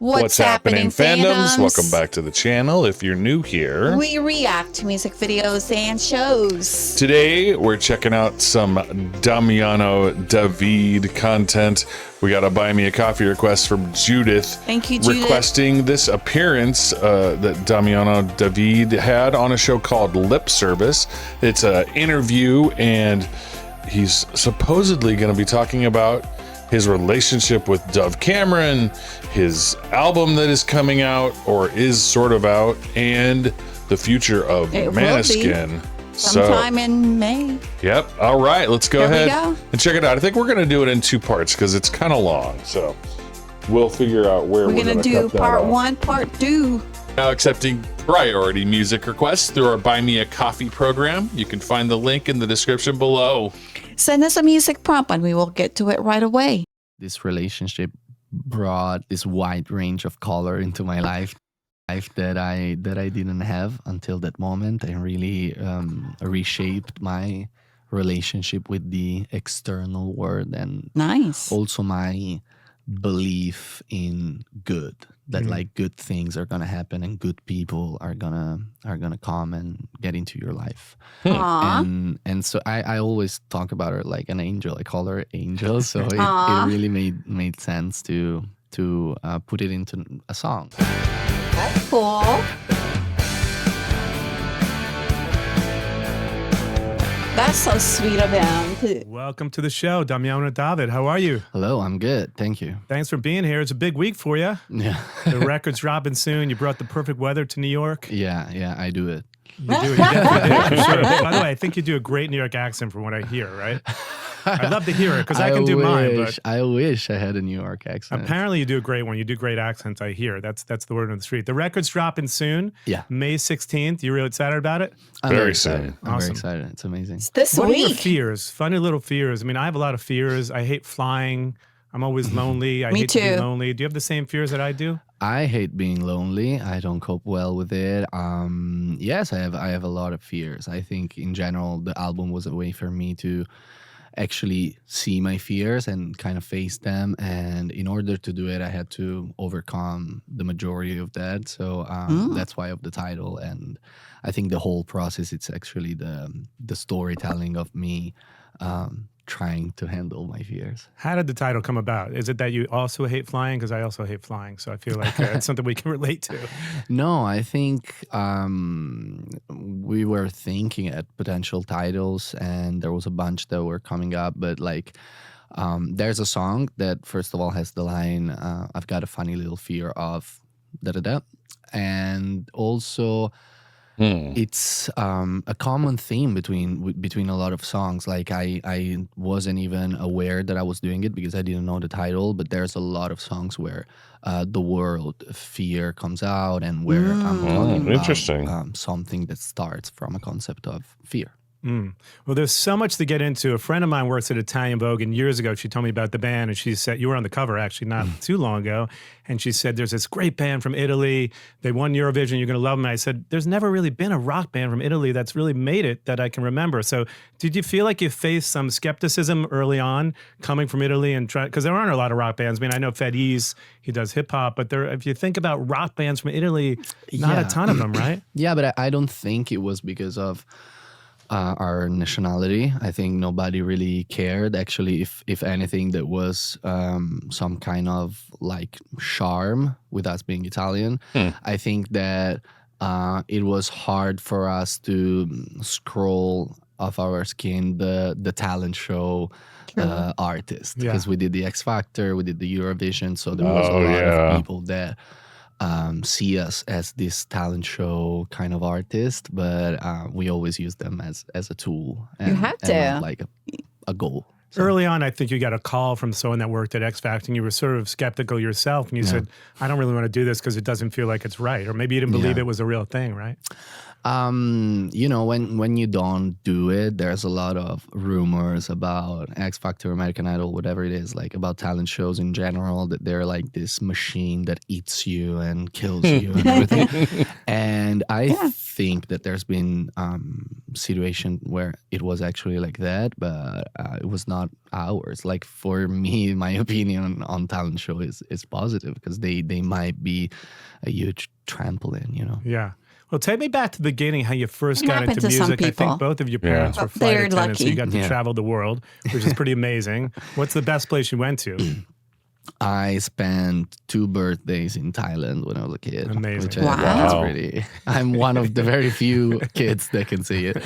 What's happening, fandoms? Welcome back to the channel. If you're new here, we react to music videos and shows. Today, we're checking out some Damiano David content. We got a Buy Me a Coffee request from Judith. Thank you, Judith. Requesting this appearance that Damiano David had on a show called Lip Service. It's an interview, and he's supposedly going to be talking about his relationship with Dove Cameron, his album that is coming out or is sort of out, and the future of MÅNESKIN. Sometime in May. Yep. All right, let's go ahead and check it out. I think we're going to do it in two parts because it's kind of long. So we'll figure out where we're going to do part one, part two. Now accepting priority music requests through our Buy Me a Coffee program. You can find the link in the description below. Send us a music prompt and we will get to it right away. This relationship brought this wide range of color into my life that I didn't have until that moment, and really reshaped my relationship with the external world, and also my belief in good, that like good things are gonna happen and good people are gonna come and get into your life. And so I always talk about her like an angel. I call her Angel, so it really made sense to put it into a song. That's cool. That's so sweet of him. Welcome to the show, Damiano David. How are you? Hello, I'm good. Thank you. Thanks for being here. It's a big week for you. Yeah. The record's dropping soon. You brought the perfect weather to New York. Yeah, I do it. You do it. You definitely do, for sure. By the way, I think you do a great New York accent from what I hear, right? I'd love to hear it because I can do mine. But I wish I had a New York accent. Apparently, you do a great one. You do great accents. I hear. That's the word on the street. The record's dropping soon. Yeah, May 16th. You really excited about it? I'm very excited. soon. I'm very excited. It's amazing. It's this what week. What are your fears? Funny little fears. I mean, I have a lot of fears. I hate flying. I'm always lonely. I hate to be lonely. Do you have the same fears that I do? I hate being lonely. I don't cope well with it. Yes, I have a lot of fears. I think in general, the album was a way for me to actually see my fears and kind of face them. And in order to do it, I had to overcome the majority of that. So that's why of the title. And I think the whole process, it's actually the storytelling of me trying to handle my fears. How did the title come about? Is it that you also hate flying? Because I also hate flying, so I feel like it's something we can relate to. No, I think we were thinking at potential titles, and there was a bunch that were coming up, but like there's a song that first of all has the line, I've got a funny little fear of da-da-da, and also it's a common theme between a lot of songs. Like I wasn't even aware that I was doing it because I didn't know the title, but there's a lot of songs where the word fear comes out, and where I'm talking about something that starts from a concept of fear. Well, there's so much to get into. A friend of mine works at Italian Vogue, and years ago she told me about the band, and she said, you were on the cover actually not too long ago, and she said, there's this great band from Italy. They won Eurovision. You're going to love them. And I said, there's never really been a rock band from Italy that's really made it that I can remember. So did you feel like you faced some skepticism early on coming from Italy and try, because there aren't a lot of rock bands. I mean, I know Fedis, he does hip hop, but there, if you think about rock bands from Italy, not a ton of them, right? Yeah, but I don't think it was because of our nationality. I think nobody really cared. Actually, if anything, there was some kind of like charm with us being Italian. I think that it was hard for us to scroll off our skin the talent show artist, because we did the X Factor, we did the Eurovision, so there was a lot of people that see us as this talent show kind of artist, but we always use them as a tool. And, you have to. And not like a goal. So. Early on, I think you got a call from someone that worked at X Factor, and you were sort of skeptical yourself, and you said, I don't really want to do this because it doesn't feel like it's right. Or maybe you didn't believe it was a real thing, right? You know, when you don't do it, there's a lot of rumors about X Factor, American Idol, whatever it is, like about talent shows in general, that they're like this machine that eats you and kills you and everything. And I think that there's been situation where it was actually like that, but it was not ours. Like for me, my opinion on talent show is positive because they might be a huge trampoline, you know. Yeah. Well, take me back to the beginning, how you first It got happened into to some music. I think people. both of your parents were flight They're attendants, so lucky. you got to travel the world, which is pretty amazing. What's the best place you went to? I spent 2 birthdays in Thailand when I was a kid. Amazing. Which Wow. that's pretty. I'm one of the very few kids that can say it.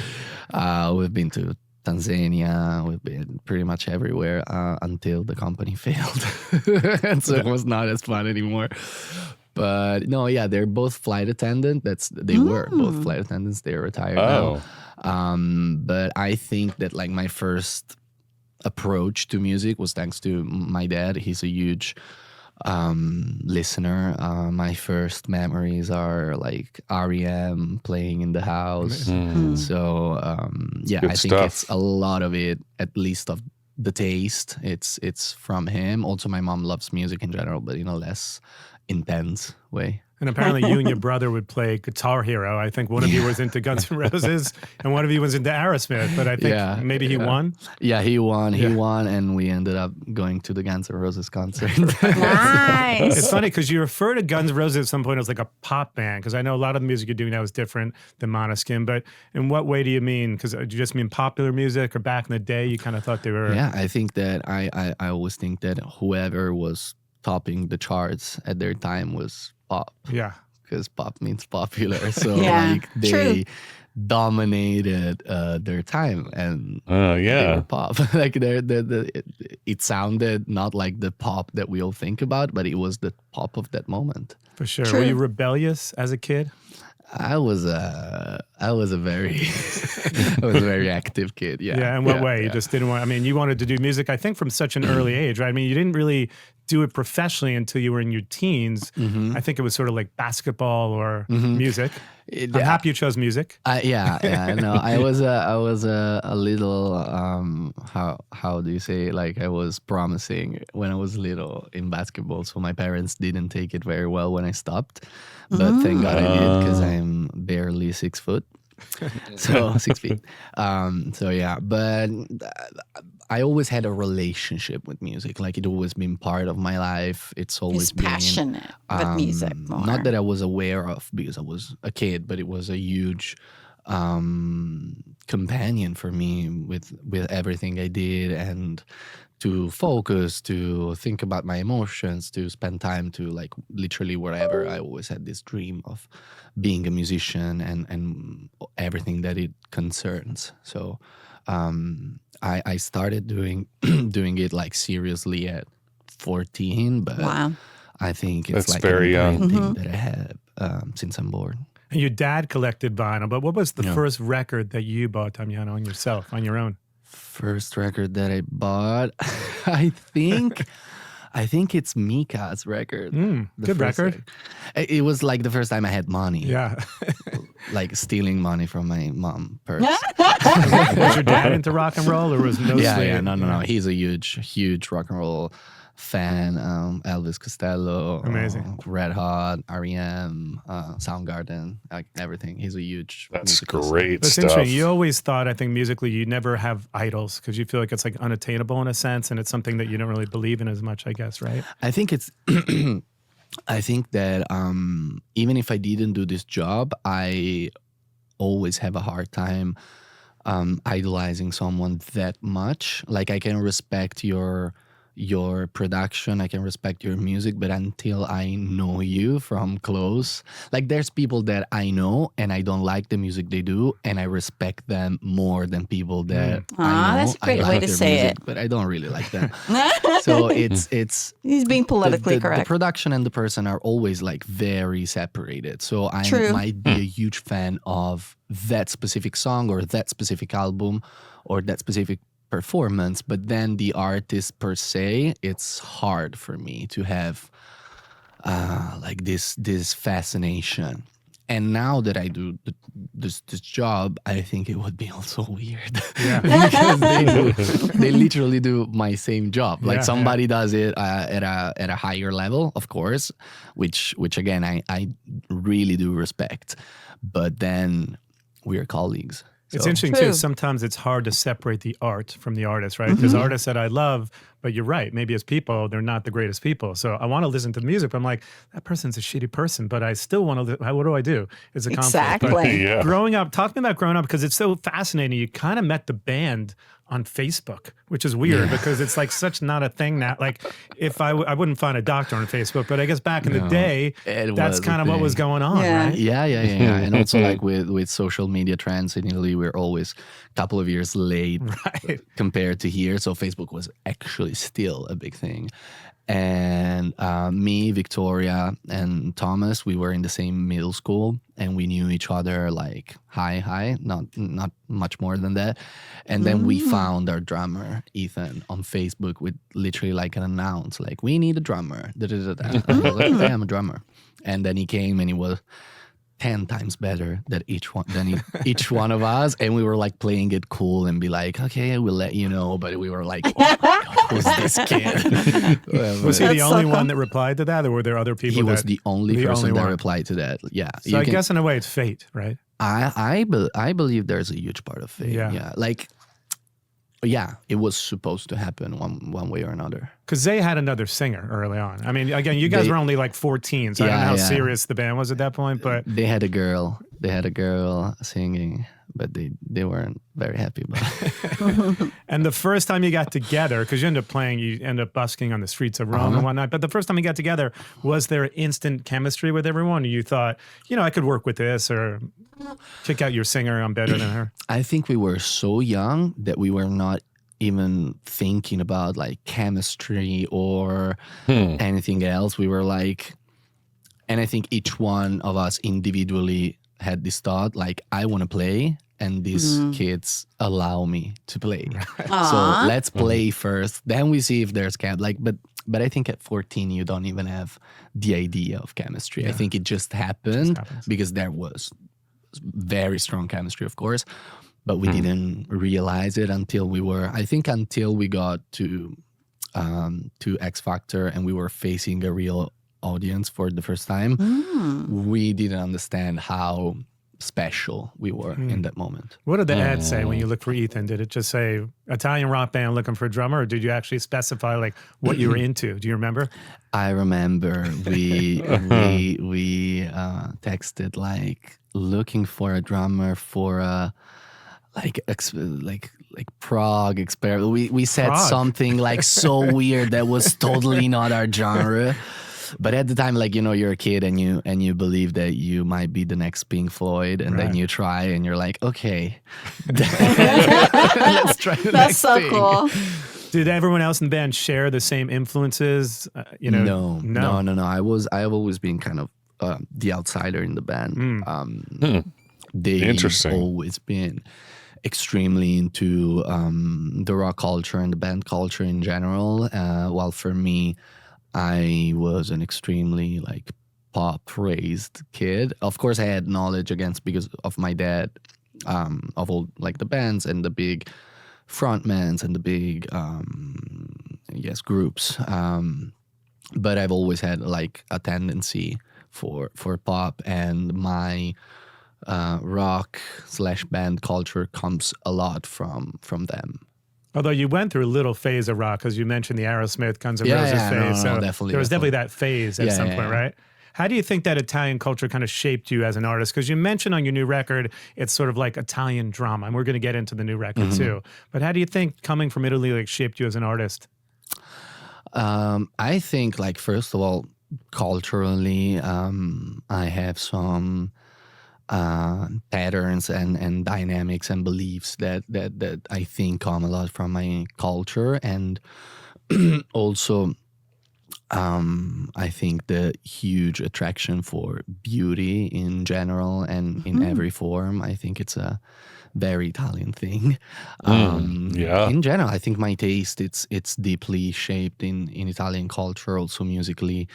We've been to Tanzania. We've been pretty much everywhere until the company failed, and so it was not as fun anymore. But no, yeah, they're both flight attendant. They were both flight attendants. They're retired now. But I think that like my first approach to music was thanks to my dad. He's a huge listener. My first memories are like REM playing in the house. So yeah, Good I think stuff. it's a lot of it, at least of the taste. It's from him. Also, my mom loves music in general, but in a less intense way. And apparently you and your brother would play Guitar Hero. I think one of you was into Guns N' Roses and one of you was into Aerosmith, but I think maybe he won. Yeah, he won. He won, and we ended up going to the Guns N' Roses concert. Nice. It's funny because you refer to Guns N' Roses at some point as like a pop band, because I know a lot of the music you're doing now is different than MONESKIN, but in what way do you mean? Because do you just mean popular music, or back in the day you kind of thought they were... Yeah, I think that I always think that whoever was topping the charts at their time was pop. Yeah. Because pop means popular. So Yeah, like they true. dominated their time, and Oh, they yeah. were pop. Like it sounded not like the pop that we all think about, but it was the pop of that moment. For sure. True. Were you rebellious as a kid? I was a very I was a very active kid. Yeah. Yeah. In what way? You just didn't want... I mean, you wanted to do music, I think, from such an early age, right? I mean, you didn't really do it professionally until you were in your teens. I think it was sort of like basketball or music. I'm happy you chose music. Yeah. No, I was a little how do you say, like I was promising when I was little in basketball, so my parents didn't take it very well when I stopped, but thank God I did, because I'm barely 6 foot. So 6 feet. So yeah, but I always had a relationship with music. Like it always been part of my life. It's always He's been passionate with music more. not that I was aware of because I was a kid, but it was a huge companion for me with everything I did, and to focus, to think about my emotions, to spend time to like literally wherever. I always had this dream of being a musician and everything that it concerns. So I started doing doing it like seriously at 14, but Wow. I think it's That's like very an young. thing that I have since I'm born. And your dad collected vinyl, but what was the first record that you bought, Damiano, on yourself, on your own? First record that I bought, I think it's Mika's record. The Good first record. It was like the first time I had money. Yeah. Like stealing money from my mom purse. Was your dad into rock and roll, or was mostly... Yeah. No. He's a huge rock and roll fan. Elvis Costello, Amazing. Red Hot, REM, Soundgarden, like everything. He's a huge. That's musical great But it's stuff. interesting. You always thought, I think, musically, you never have idols because you feel like it's like unattainable in a sense, and it's something that you don't really believe in as much, I guess, right? I think it's. I think that even if I didn't do this job, I always have a hard time idolizing someone that much. Like I can respect your production, I can respect your music, but until I know you from close, like there's people that I know and I don't like the music they do, and I respect them more than people that I know. That's a great I way like to their say music, it. but I don't really like them. So it's He's being politically the correct. production and the person are always like very separated. So I True. might be a huge fan of that specific song or that specific album or that specific performance, but then the artist per se, it's hard for me to have like this fascination. And now that I do this job, I think it would be also weird. Yeah. Because they literally do my same job. Like Yeah, somebody does it at a higher level, of course, which again I really do respect. but then we are colleagues. It's So- interesting True. too. Sometimes it's hard to separate the art from the artist, right? There's artists that I love, but you're right. Maybe as people, they're not the greatest people. So I want to listen to the music, but I'm like, that person's a shitty person, but I still want to. What do I do? It's a conflict. But Exactly. Yeah. growing up, talk to me about growing up because it's so fascinating. You kind of met the band on Facebook, which is weird because it's like such not a thing now. Like if I wouldn't find a doctor on Facebook, but I guess back in the No, day, it that's was a kind of what was thing. going on, Yeah. right? Yeah. And also like with social media trends in Italy, we're always a couple of years late Right. compared to here. So Facebook was actually still a big thing. And me, Victoria, and Thomas, we were in the same middle school, and we knew each other like hi, not much more than that. And then we found our drummer Ethan on Facebook with literally like an announce, like we need a drummer. And I was like, okay, I'm a drummer. And then he came and he was 10 times better than each one of us, and we were like playing it cool and be like, okay, we'll let you know. But we were like, oh my God, who's this kid? Was he the That's only so one that replied to that, or were there other people? He was that, the only the person only that one. replied to that. Yeah. So I guess in a way, it's fate, right? I believe there's a huge part of fate. Yeah. Yeah. Like, yeah, it was supposed to happen one way or another. Because they had another singer early on. I mean, again, you guys They- were only like 14, so I don't know how Yeah, yeah. serious the band was at that point. But They had a girl singing, but they weren't very happy about it. and the first time you got together, because you end up playing, you end up busking on the streets of Rome and whatnot. But the first time you got together, was there instant chemistry with everyone? Or you thought, I could work with this, or kick out your singer, I'm better than her. I think we were so young that we were not even thinking about like chemistry or anything else. We were like, and I think each one of us individually had this thought, like, I want to play, and these kids allow me to play. So Aw. let's play first, then we see if there's but I think at 14 you don't even have the idea of chemistry. I think it just happened happens. because there was very strong chemistry, of course, but we didn't realize it until we got to X Factor and we were facing a real audience for the first time. We didn't understand how special we were in that moment. What did the ad say when you looked for Ethan? Did it just say Italian rock band looking for a drummer, or did you actually specify like what you were into? Do you remember? I remember we texted like looking for a drummer for a like prog experiment. We said Prog. something like so weird that was totally not our genre. But at the time, like, you're a kid and you believe that you might be the next Pink Floyd, and then Right. you try and you're like, okay, let's try the That's next so thing. cool. Did everyone else in the band share the same influences? No. I've always been kind of the outsider in the band. They've Interesting. always been extremely into the rock culture and the band culture in general. While for me, I was an extremely like pop raised kid. Of course, I had knowledge because of my dad of all like the bands and the big frontmans and the big groups. But I've always had like a tendency for pop, and my rock/band culture comes a lot from them. Although you went through a little phase of rock, because you mentioned the Aerosmith, Guns N' Yeah, Roses yeah, phase. no, so definitely, there was definitely definitely. that phase at Yeah, some yeah, point, yeah. right? How do you think that Italian culture kind of shaped you as an artist? Because you mentioned on your new record, it's sort of like Italian drama, and we're going to get into the new record too. But how do you think coming from Italy like shaped you as an artist? I think, like, first of all, culturally, I have some patterns and dynamics and beliefs that I think come a lot from my culture, and also I think the huge attraction for beauty in general and in every form. I think it's a very Italian thing. yeah. In general, I think my taste it's deeply shaped in Italian culture, also musically.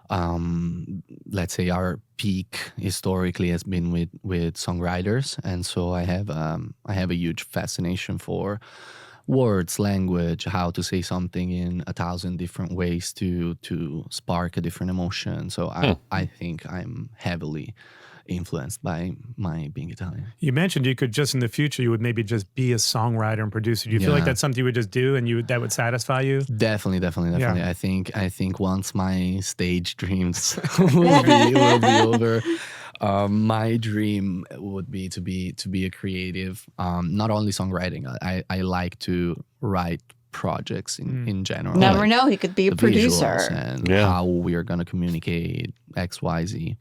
Let's say our peak historically has been with songwriters, and so I have a huge fascination for words, language, how to say something in 1,000 different ways to spark a different emotion. So I think I'm heavily influenced by my being Italian. You mentioned you could just in the future, you would maybe just be a songwriter and producer. Do you feel like Yeah. that's something you would just do and that would satisfy you? Definitely. Yeah. I think once my stage dreams will be over, my dream would be to be a creative. Not only songwriting. I like to write projects in general. Never like know. He could be a the visuals producer. and Yeah. how we are going to communicate X, Y, Z.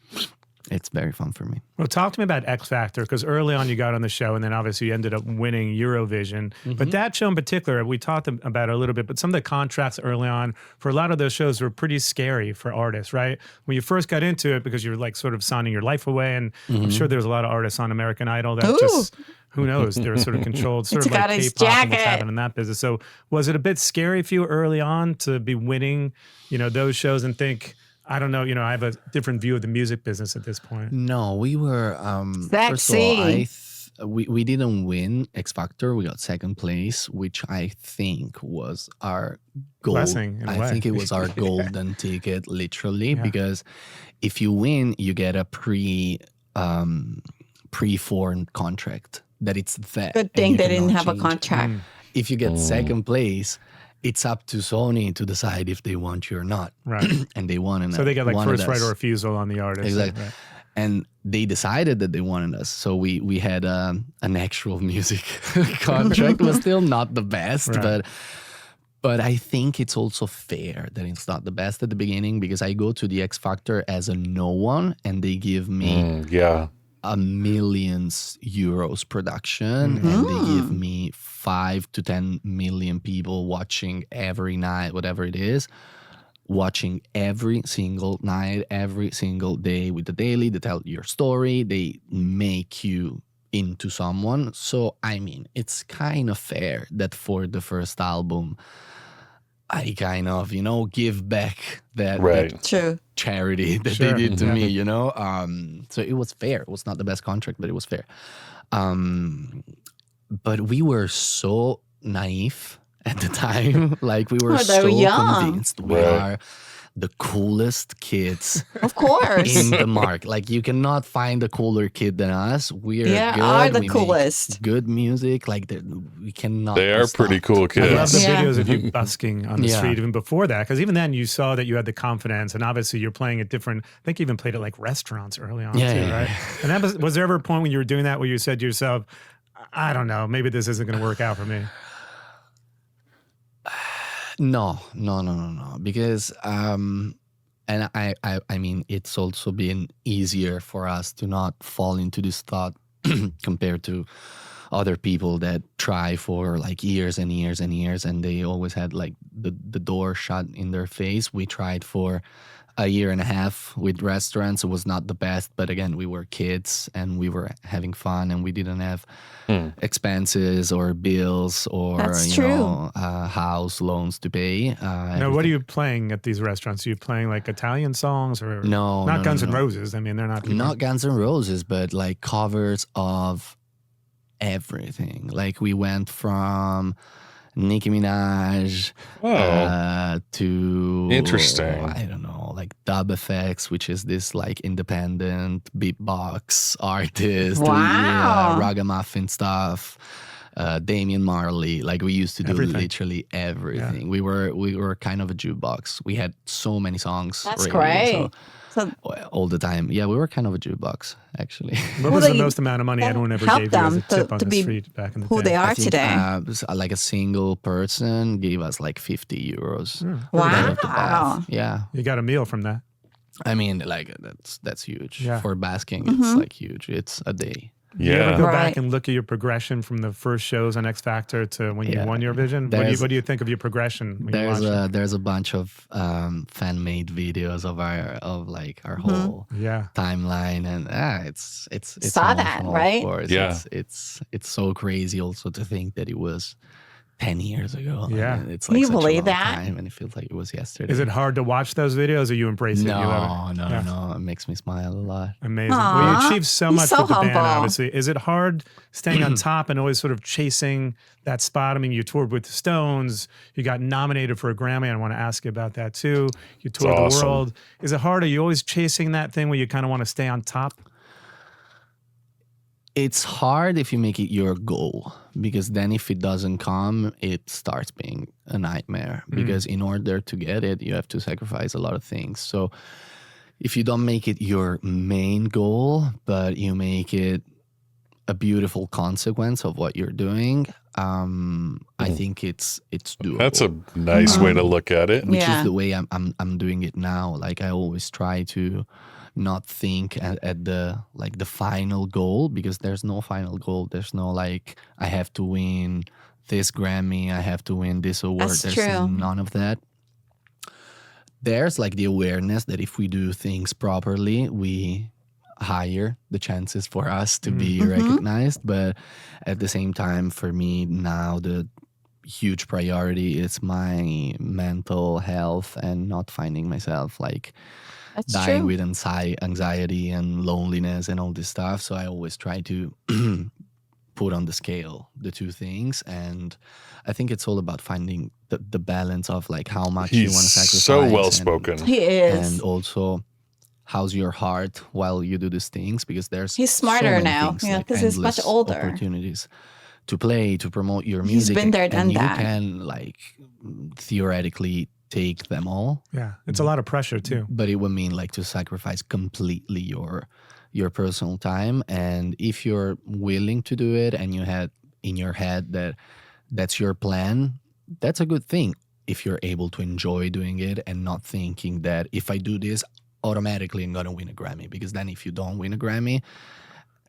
It's very fun for me. Well, talk to me about X Factor, because early on you got on the show and then obviously you ended up winning Eurovision. But that show in particular, we talked about it a little bit, but some of the contracts early on for a lot of those shows were pretty scary for artists, right? When you first got into it, because you're like sort of signing your life away, and I'm sure there's a lot of artists on American Idol that just, who knows, they're sort of controlled, sort of took like out his K-pop and what's jacket. happening in that business. So was it a bit scary for you early on to be winning, those shows and think, I don't know, I have a different view of the music business at this point. No, we were first of Sexy. all, we didn't win X Factor. We got second place, which I think was our goal. Blessing, in a way. I think it was our golden ticket, literally, because if you win, you get a pre-formed contract that it's that. Good and thing you they didn't cannot have a change it. contract. If you get second place, it's up to Sony to decide if they want you or not. Right. And they wanted us. So they get like wanted first right us. of refusal on the artist. Exactly. Right. And they decided that they wanted us. So we had an actual music contract. Was still not the best, Right. but I think it's also fair that it's not the best at the beginning, because I go to the X Factor as a no one and they give me Yeah. a millions euros production, and they give me 5 to 10 million people watching every night, whatever it is, watching every single night, every single day with the daily. They tell your story, they make you into someone. So I mean, it's kind of fair that for the first album I kind of, give back that True. charity that Sure, they did to yeah. me, So it was fair. It was not the best contract, but it was fair. But we were so naive at the time. Like we were Oh, they were so young. convinced we Right. are the coolest kids Of course. in the market. Like you cannot find a cooler kid than us. We're Yeah, good. are the we make coolest. good music. Like we cannot. They be are pretty stopped. cool I love kids. the Yeah. videos of you busking on the Yeah. street even before that, because even then you saw that you had the confidence, and obviously you're playing at different. I think you even played at like restaurants early on Yeah, too, yeah, right? And that was there ever a point when you were doing that where you said to yourself, "I don't know, maybe this isn't going to work out for me"? No, because and I mean it's also been easier for us to not fall into this thought compared to other people that try for like years and years and years, and they always had like the door shut in their face. We tried for a year and a half with restaurants. It was not the best, but again, we were kids and we were having fun, and we didn't have expenses or bills or That's true. house loans to pay. Now, what are you playing at these restaurants? Are you playing like Italian songs or No, not no, Guns no, N' no. Roses? I mean, they're not people- Not Guns N' Roses, but like covers of everything. Like we went from Nicki Minaj to Interesting. I don't know, like Dub FX, which is this like independent beatbox artist. Wow. Ragamuffin stuff. Damian Marley. Like we used to do Everything. literally everything. We were kind of a jukebox. We had so many songs. That's radio, great. so- So all the time. Yeah, we were kind of a jukebox, actually. What was Well, the they- most amount of money that anyone ever helped gave you as a them tip to- on to the be street back in the who day? they are I think, today. like a single person gave us like 50 euros. Wow. Right off the bat. Yeah. You got a meal from that. I mean, like that's huge. Yeah. For basking, it's like huge. It's a day. You ever Yeah. go Right. back and look at your progression from the first shows on X Factor to when you Yeah. won Eurovision? What do you think of your progression when you watch it? There's a bunch of fan made videos of our whole Yeah. timeline, and it's Saw that, emotional, right? Of course. Yeah. It's so crazy also to think that it was 10 years ago. Yeah. And it's Can like you such a believe long that? time, and it feels like it was yesterday. Is it hard to watch those videos, or you embrace it? You No, love it? no. It makes me smile a lot. Amazing. Aw, Well, you achieved so he's much so with the band, humble. obviously. Is it hard staying on top and always sort of chasing that spot? I mean, you toured with the Stones. You got nominated for a Grammy. I want to ask you about that too. You toured awesome. the world. Is it hard? Are you always chasing that thing where you kind of want to stay on top? It's hard if you make it your goal, because then if it doesn't come, it starts being a nightmare. Because in order to get it, you have to sacrifice a lot of things. So if you don't make it your main goal, but you make it a beautiful consequence of what you're doing, I think it's doable. That's a nice way to look at it. Which Yeah. is the way I'm doing it now. Like, I always try to not think at the like the final goal, because there's no final goal. There's no like, I have to win this Grammy, I have to win this award. That's There's true. none of that. There's like the awareness that if we do things properly, we higher the chances for us to be recognized. But at the same time, for me now, the huge priority is my mental health and not finding myself like That's dying true. with anxiety and loneliness and all this stuff. So I always try to put on the scale the two things. And I think it's all about finding the balance of like how much you want to He's sacrifice. so and- well spoken. He is. and also, how's your heart while you do these things? Because there's He's so smarter many now, things, yeah, like 'cause he's much endless older. opportunities to play, to promote your He's music. been there, and done you that. can like theoretically take them all, Yeah, it's a lot of pressure too. but it would mean like to sacrifice completely your personal time. And if you're willing to do it and you had in your head that that's your plan, that's a good thing. If you're able to enjoy doing it and not thinking that if I do this, automatically I'm gonna win a Grammy. Because then if you don't win a Grammy,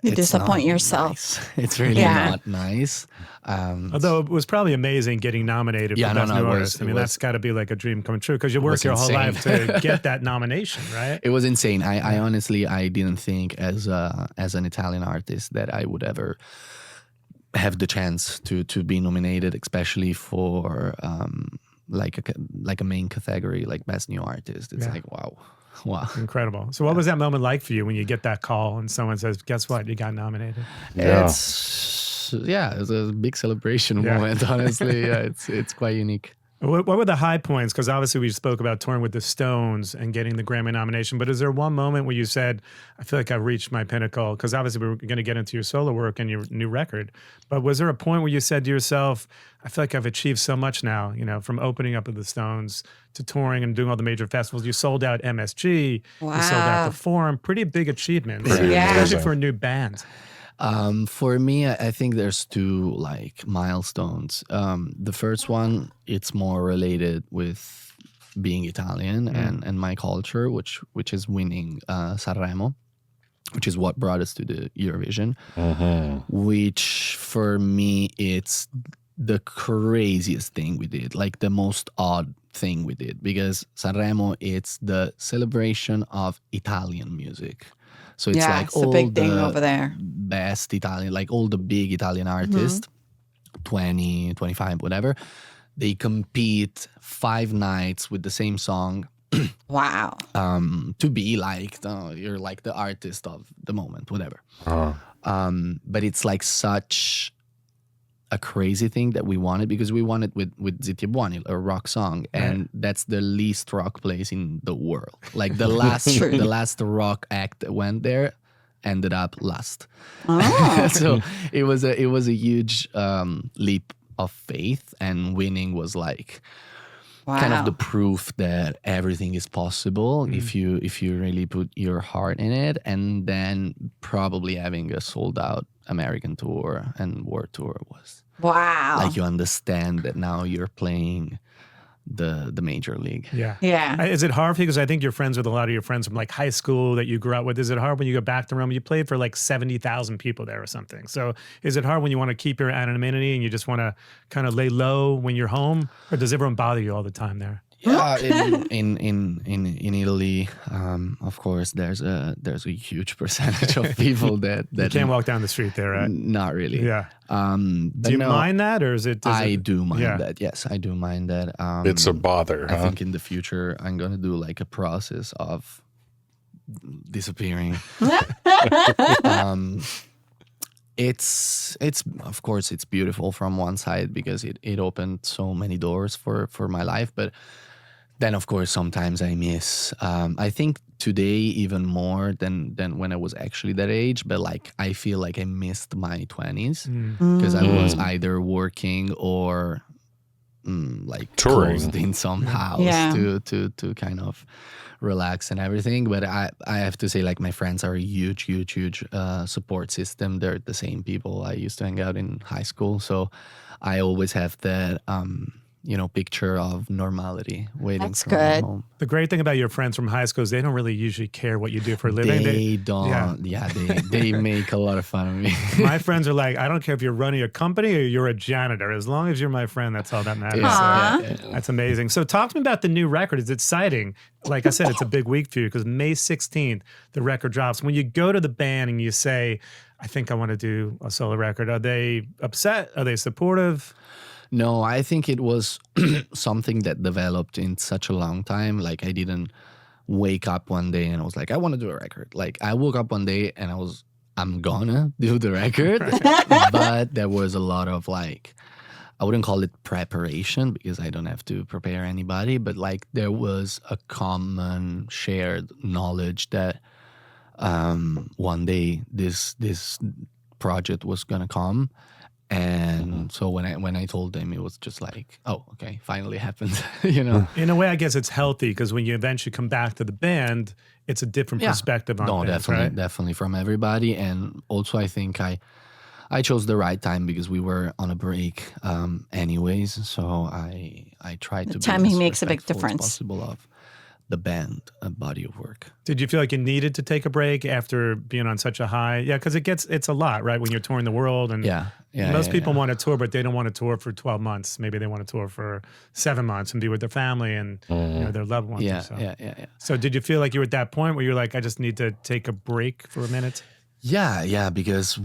You it's disappoint not yourself. nice. It's really Yeah. not nice. Although it was probably amazing getting nominated Yeah, for no, Best no, New it was- Artist. I it mean, was- that's got to be like a dream come true, because you was work your whole insane. life to get that nomination, right? It was insane. I honestly, I didn't think as an Italian artist that I would ever have the chance to be nominated, especially for like a main category like Best New Artist. It's Yeah. like wow. Incredible. So, what was that moment like for you when you get that call and someone says, "Guess what? You got nominated"? Yeah. It's a big celebration Yeah. moment. Honestly, yeah, it's quite unique. What were the high points? Because obviously we spoke about touring with the Stones and getting the Grammy nomination, but is there one moment where you said, I feel like I've reached my pinnacle? Because obviously we were going to get into your solo work and your new record, but was there a point where you said to yourself, I feel like I've achieved so much now, you know, from opening up with the Stones to touring and doing all the major festivals? You sold out MSG, you sold out Wow. the Forum, pretty big achievements, Pretty Yeah. especially amazing. for a new band. For me, I think there's two like milestones. The first one, it's more related with being Italian and my culture, which is winning Sanremo, which is what brought us to the Eurovision. Which for me, it's the craziest thing we did, like the most odd thing we did, because Sanremo, it's the celebration of Italian music. So it's Yeah, like it's a all big thing the over there. best Italian, like all the big Italian artists, 20, 25, whatever, they compete 5 nights with the same song Wow. to be like, you're like the artist of the moment, whatever. Uh, But it's like such a crazy thing that we wanted, because we wanted with Zitti e Buoni, a rock song, and that's the least rock place in the world. Like the last rock act that went there ended up last. Oh. So it was a huge leap of faith, and winning was like Wow. kind of the proof that everything is possible if you really put your heart in it. And then probably having a sold out American tour and world tour was Wow. like, you understand that now you're playing the major league. Yeah. Yeah. Is it hard for you? Because I think you're friends with a lot of your friends from like high school that you grew up with. Is it hard when you go back to Rome? You played for like 70,000 people there or something. So is it hard when you want to keep your anonymity and you just want to kind of lay low when you're home? Or does everyone bother you all the time there? Yeah, in Italy, of course, there's a huge percentage of people that You can't walk down the street there, right? not really. Yeah. But Do you no, mind that, or is it? I do mind yeah. that. Yes, I do mind that. it's a bother, I huh? think in the future I'm gonna do like a process of disappearing. It's of course it's beautiful from one side, because it opened so many doors for my life, but then of course sometimes I miss. I think today even more than when I was actually that age. But like I feel like I missed my 20s because I was either working or like Touring. closed in some house Yeah. to kind of relax and everything. But I have to say, like, my friends are a huge support system. They're the same people I used to hang out in high school, so I always have that picture of normality waiting That's for me good. home. The great thing about your friends from high school is they don't really usually care what you do for a living. They don't. Yeah, they make a lot of fun of me. My friends are like, I don't care if you're running a company or you're a janitor. As long as you're my friend, that's all that matters. So that's amazing. So talk to me about the new record. It's exciting. Like I said, it's a big week for you because May 16th, the record drops. When you go to the band and you say, I think I want to do a solo record, are they upset? Are they supportive? No, I think it was something that developed in such a long time. Like, I didn't wake up one day and I was like, I want to do a record. Like, I woke up one day and I'm gonna do the record. But there was a lot of, like, I wouldn't call it preparation because I don't have to prepare anybody, but like there was a common shared knowledge that one day this project was gonna come. And so when I told them, it was just like, oh, okay, finally happened, In a way, I guess it's healthy because when you eventually come back to the band, it's a different perspective on things, definitely from everybody. And also, I think I chose the right time because we were on a break anyways. So I tried to timing be as makes a big respectful as difference. possible of the band, a body of work. Did you feel like you needed to take a break after being on such a high? Yeah, because it's a lot, right? When you're touring the world and most people want to tour, but they don't want to tour for 12 months. Maybe they want to tour for 7 months and be with their family and their loved ones. Yeah. So did you feel like you were at that point where you're like, I just need to take a break for a minute? Yeah, because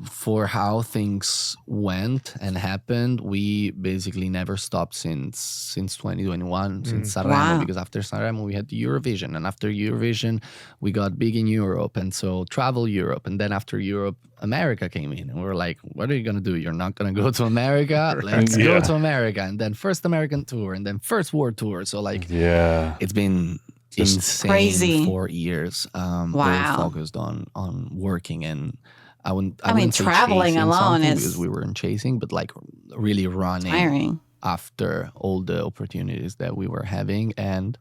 for how things went and happened, we basically never stopped since 2021, since Sanremo, Wow. because after Sanremo we had Eurovision, and after Eurovision we got big in Europe, and so travel Europe, and then after Europe, America came in, and we were like, what are you gonna do? You're not gonna go to America? Let's go to America, and then first American tour, and then first world tour. So like, it's been insane crazy. 4 years. All focused on working, and I wouldn't say traveling chasing alone something is because we weren't chasing, but like really running tiring. after all the opportunities that we were having, and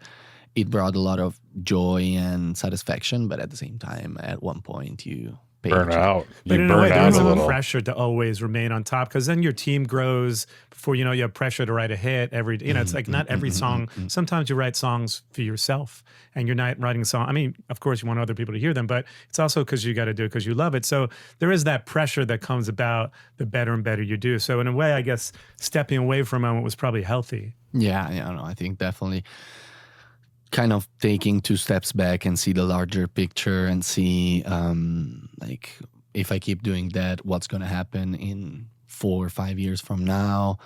it brought a lot of joy and satisfaction. But at the same time, at one point you burn out. But You in a way, burn there's out a a little. pressure to always remain on top because then your team grows. Before you know, you have pressure to write a hit every. It's like not every song. Sometimes you write songs for yourself, and you're not writing a song. I mean, of course, you want other people to hear them, but it's also because you got to do it because you love it. So there is that pressure that comes about the better and better you do. So in a way, I guess stepping away for a moment was probably healthy. Yeah, I think definitely kind of taking 2 steps back and see the larger picture and see like, if I keep doing that, what's going to happen in 4 or 5 years from now?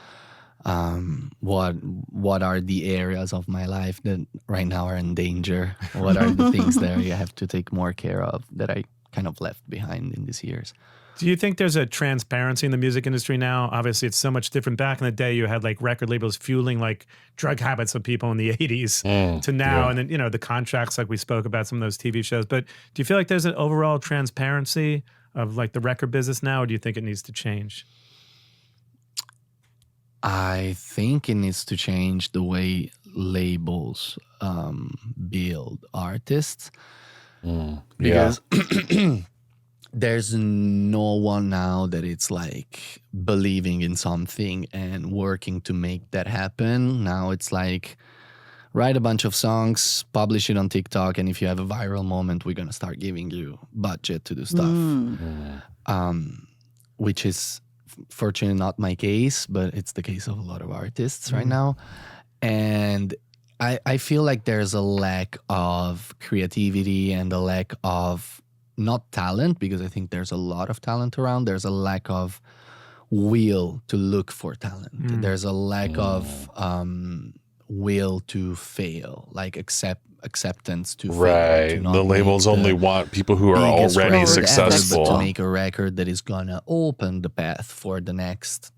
What are the areas of my life that right now are in danger? What are the things that you have to take more care of that I kind of left behind in these years? Do you think there's a transparency in the music industry now? Obviously, it's so much different. Back in the day, you had like record labels fueling like drug habits of people in the 80s to now. And then, the contracts like we spoke about, some of those TV shows. But do you feel like there's an overall transparency of like the record business now, or do you think it needs to change? I think it needs to change the way labels build artists. Because there's no one now that it's like believing in something and working to make that happen. Now it's like, write a bunch of songs, publish it on TikTok, and if you have a viral moment, we're gonna start giving you budget to do stuff. Which is fortunately not my case, but it's the case of a lot of artists right now. And I feel like there's a lack of creativity and a lack of, not talent, because I think there's a lot of talent around. There's a lack of will to look for talent. There's a lack of will to fail, like acceptance to fail. Right. To not The labels make only want people who are biggest already record ever, successful. but to make a record that is gonna open the path for the next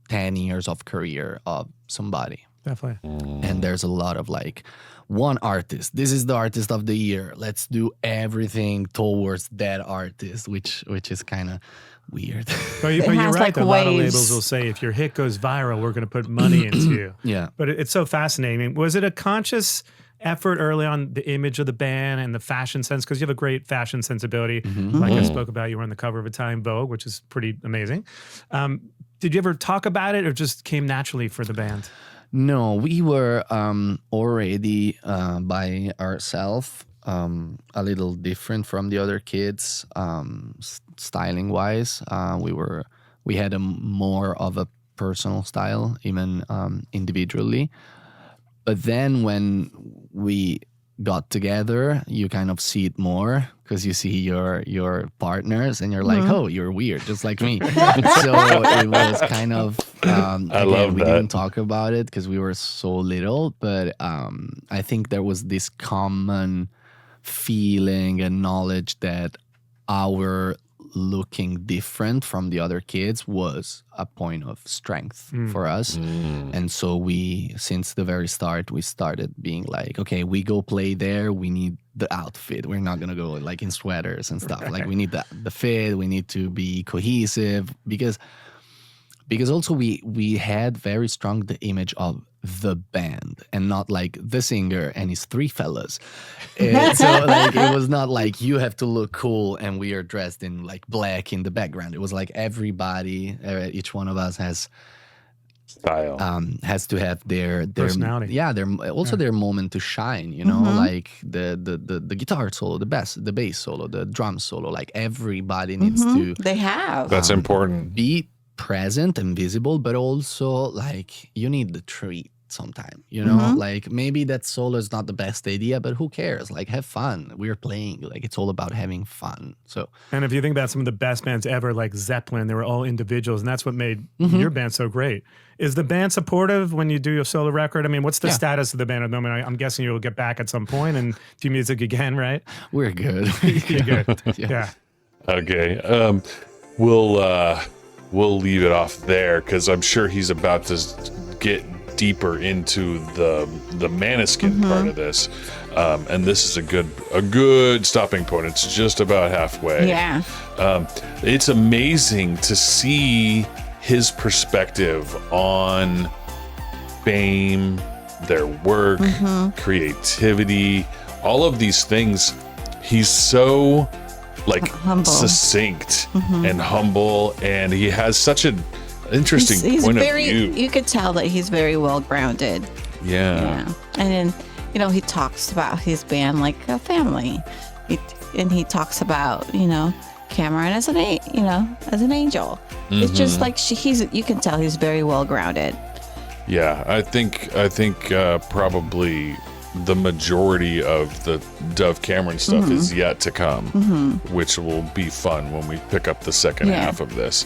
10 years of career of somebody. Definitely. And there's a lot of like one artist. This is the artist of the year. Let's do everything towards that artist, which is kind of weird. But you're has, right. like, A lot of waves. labels will say, if your hit goes viral, we're going to put money into you. Yeah. But it's so fascinating. Was it a conscious effort early on, the image of the band and the fashion sense? Because you have a great fashion sensibility. Like I spoke about, you were on the cover of Italian Vogue, which is pretty amazing. Did you ever talk about it or just came naturally for the band? No, we were already by ourselves, a little different from the other kids, styling wise. We had a more of a personal style, even individually. But then when we got together, you kind of see it more because you see your partners and you're like, oh, you're weird, just like me. So it was kind of, love we that. didn't talk about it because we were so little, but I think there was this common feeling and knowledge that our looking different from the other kids was a point of strength for us. And so we, since the very start, we started being like, okay, we go play there, we need the outfit. We're not gonna go like in sweaters and stuff. Like we need the fit, we need to be cohesive because also we had very strong the image of the band and not like the singer and his three fellas. And so like it was not like you have to look cool and we are dressed in like black in the background. It was like everybody, each one of us has Style. has to have their Personality. Yeah, their moment to shine. You know, like the guitar solo, the bass solo, the drum solo. Like everybody needs to They have. That's important. be present and visible, but also like you need the treat sometime, you know, like maybe that solo is not the best idea, but who cares? Like have fun. We're playing, like it's all about having fun. So, And if you think about some of the best bands ever, like Zeppelin, they were all individuals, and that's what made your band so great. Is the band supportive when you do your solo record? I mean, what's the status of the band at the moment? I'm guessing you'll get back at some point and do music again, right? we're good. You're good. Yeah. Yeah. Okay. We'll leave it off there because I'm sure he's about to get deeper into the MONESKIN part of this, and this is a good stopping point. It's just about halfway. Yeah. It's amazing to see his perspective on fame, their work, creativity, all of these things. He's so like Humble. succinct and humble, and he has such an interesting He's point very, of view. you could tell that he's very well grounded. Yeah. And then, you know, he talks about his band like a family. And he talks about, you know, Cameron as an angel. It's just like you can tell he's very well grounded. Yeah, I think probably the majority of the Dove Cameron stuff is yet to come, which will be fun when we pick up the second half of this.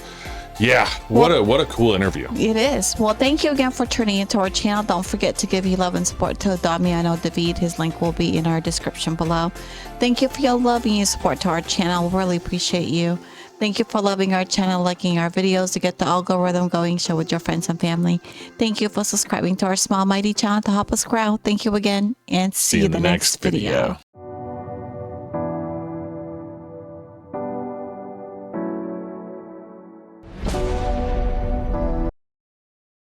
Yeah, what a cool interview. It is. Well, thank you again for tuning into our channel. Don't forget to give your love and support to Damiano David. His link will be in our description below. Thank you for your love and your support to our channel. We really appreciate you. Thank you for loving our channel, liking our videos to get the algorithm going. Share with your friends and family. Thank you for subscribing to our small mighty channel to help us grow. Thank you again, and see you in the next video.